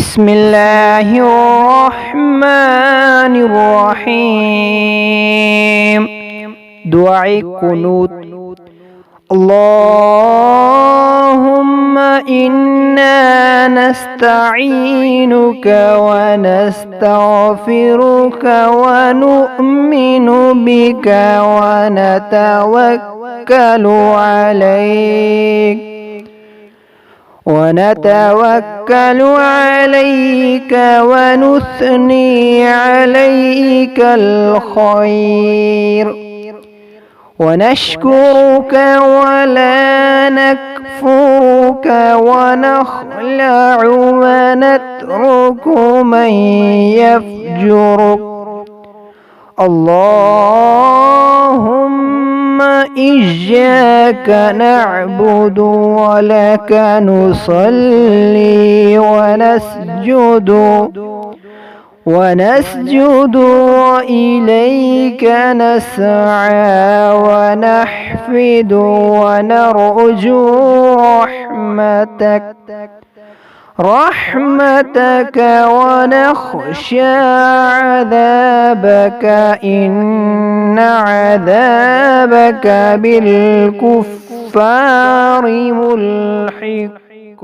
بسم الله الرحمن الرحيم. دعاء قنوت. اللهم إنا نستعينك ونستغفرك ونؤمن بك ونتوكل عليك ونثني عليك الخير، ونشكرك ولا نكفرك، ونخلع ونترك من يفجرك. اللهم إياك نعبد ولك نصلي ونسجد وإليك نسعى ونحفد ونرجو رحمتك ونخشى عذابك، إن عذابك بالكفار ملحق.